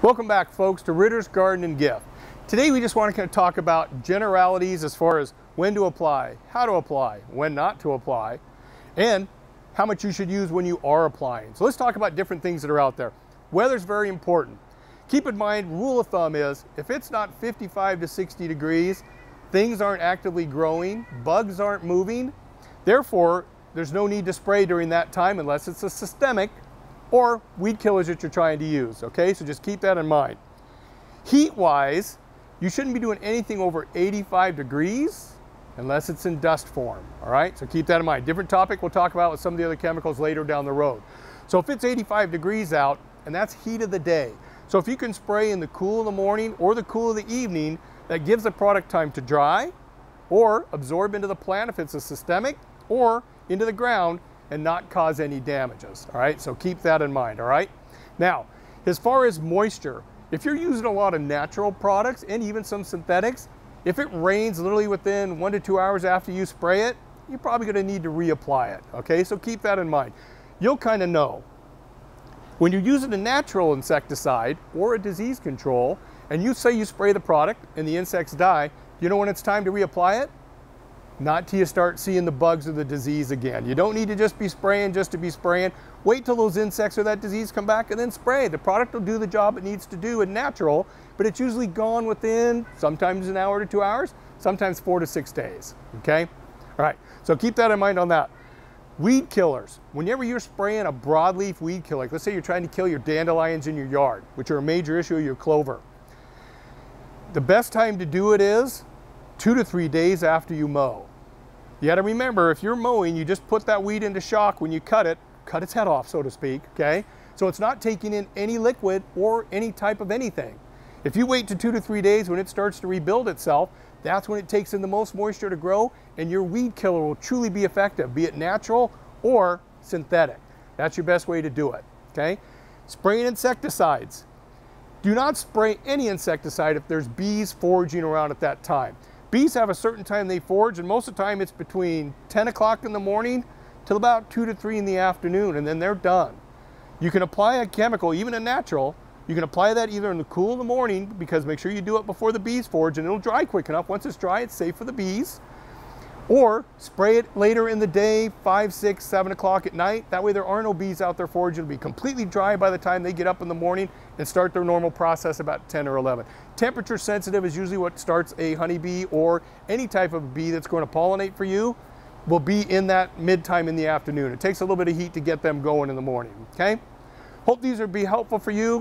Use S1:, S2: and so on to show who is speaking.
S1: Welcome back, folks, to Ritter's Garden and Gift. Today we just want to kind of talk about generalities as far as when to apply, how to apply, when not to apply, and how much you should use when you are applying. So let's talk about different things that are out there. Weather's very important. Keep in mind, rule of thumb is, if it's not 55 to 60 degrees, things aren't actively growing, bugs aren't moving, therefore there's no need to spray during that time unless it's a systemic or weed killers that you're trying to use, okay? So just keep that in mind. Heat-wise, you shouldn't be doing anything over 85 degrees unless it's in dust form, all right? So keep that in mind. Different topic we'll talk about with some of the other chemicals later down the road. So if it's 85 degrees out, and that's heat of the day, so if you can spray in the cool of the morning or the cool of the evening, that gives the product time to dry or absorb into the plant if it's a systemic, or into the ground and not cause any damages, all right? So keep that in mind, all right? Now, as far as moisture, if you're using a lot of natural products and even some synthetics, if it rains literally within 1 to 2 hours after you spray it, you're probably gonna need to reapply it, okay? So keep that in mind. You'll kind of know. When you're using a natural insecticide or a disease control, and you say you spray the product and the insects die, you know when it's time to reapply it? Not till you start seeing the bugs or the disease again. You don't need to just be spraying just to be spraying. Wait till those insects or that disease come back and then spray. The product will do the job it needs to do in natural, but it's usually gone within sometimes an hour to 2 hours, sometimes 4 to 6 days, okay? All right, so keep that in mind on that. Weed killers. Whenever you're spraying a broadleaf weed killer, like let's say you're trying to kill your dandelions in your yard, which are a major issue of your clover. The best time to do it is 2 to 3 days after you mow. You got to remember, if you're mowing, you just put that weed into shock when you cut its head off, so to speak, okay? So it's not taking in any liquid or any type of anything. If you wait to 2 to 3 days when it starts to rebuild itself, that's when it takes in the most moisture to grow, and your weed killer will truly be effective, be it natural or synthetic. That's your best way to do it, okay? Spraying insecticides. Do not spray any insecticide if there's bees foraging around at that time. Bees have a certain time they forage, and most of the time it's between 10 o'clock in the morning till about 2 to 3 in the afternoon, and then they're done. You can apply a chemical, even a natural, you can apply that either in the cool of the morning, because make sure you do it before the bees forage, and it'll dry quick enough. Once it's dry, it's safe for the bees. Or spray it later in the day, 5, 6, 7 o'clock at night. That way there are no bees out there foraging. It'll be completely dry by the time they get up in the morning and start their normal process about 10 or 11. Temperature sensitive is usually what starts a honeybee or any type of bee that's going to pollinate for you, will be in that mid-time in the afternoon. It takes a little bit of heat to get them going in the morning, okay? Hope these will be helpful for you.